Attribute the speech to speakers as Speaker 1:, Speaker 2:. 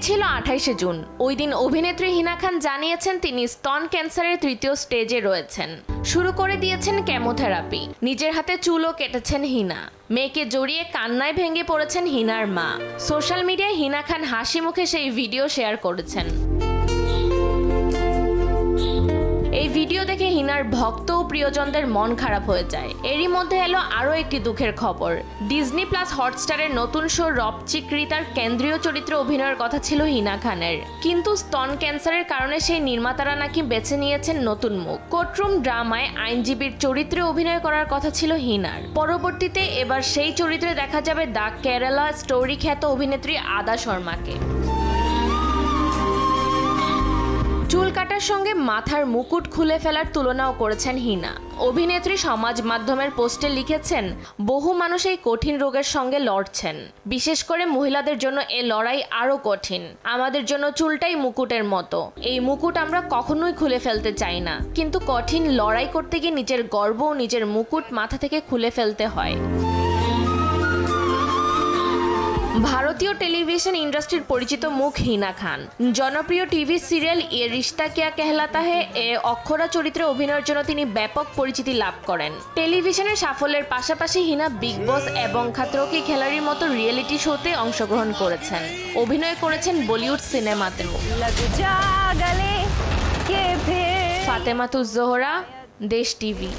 Speaker 1: ছিল 28শে জুন। ওই দিন অভিনেত্রী হিনা খান জানিয়েছেন তিনি স্তন ক্যান্সারের 3য় স্টেজে রয়েছেন। শুরু করে দিয়েছেন কেমোথেরাপি। নিজের হাতে চুলও কেটেছেন হিনা। মেয়েকে জড়িয়ে কান্নায় ভেঙে পড়েছেন হিনার মা। সোশ্যাল মিডিয়ায় হিনা খান হাসি মুখে সেই ভিডিও শেয়ার করেছেন। এই ভিডিও দেখে হিনার ভক্ত ও প্রিয়জনদের মন খারাপ হয়ে যায়। এরই মধ্যে এলো আরও একটি দুঃখের খবর। ডিজনি প্লাস হটস্টারের নতুন শো রব চিকরিতার কেন্দ্রীয় চরিত্রে অভিনয়ের কথা ছিল হিনা খানের, কিন্তু স্তন ক্যান্সারের কারণে সেই নির্মাতারা নাকি বেছে নিয়েছেন নতুন মুখ। কোর্টরুম ড্রামায় আইনজীবীর চরিত্রে অভিনয় করার কথা ছিল হিনার। পরবর্তীতে এবার সেই চরিত্রে দেখা যাবে দ্য কেরালা স্টোরি খ্যাত অভিনেত্রী আদা শর্মাকে। চুল কাটার সঙ্গে মাথার মুকুট খুলে ফেলার তুলনাও করেছেন হিনা। অভিনেত্রী সমাজ মাধ্যমের পোস্টে লিখেছেন, বহু মানুষ এই কঠিন রোগের সঙ্গে লড়ছেন। বিশেষ করে মহিলাদের জন্য এ লড়াই আরও কঠিন। আমাদের জন্য চুলটাই মুকুটের মতো। এই মুকুট আমরা কখনোই খুলে ফেলতে চাই না, কিন্তু কঠিন লড়াই করতে গিয়ে নিজের গর্ব ও নিজের মুকুট মাথা থেকে খুলে ফেলতে হয়। ভারতীয় টেলিভিশন ইন্ডাস্ট্রির পরিচিত মুখ হিনা খান। জনপ্রিয় টিভি সিরিয়াল ইয়ে রিশতা কিয়া কেহলাতা হে এ অক্ষরা চরিত্রে অভিনয়ের জন্য তিনি ব্যাপক পরিচিতি লাভ করেন। টেলিভিশনের সাফল্যের পাশাপাশি হিনা বিগ বস এবং খাতরো কি খিলাড়ির মতো রিয়েলিটি শোতে অংশগ্রহণ করেছেন। অভিনয় করেছেন বলিউড সিনেমাতেও। ফাতেমাতুজ জোহরা, দেশ টিভি।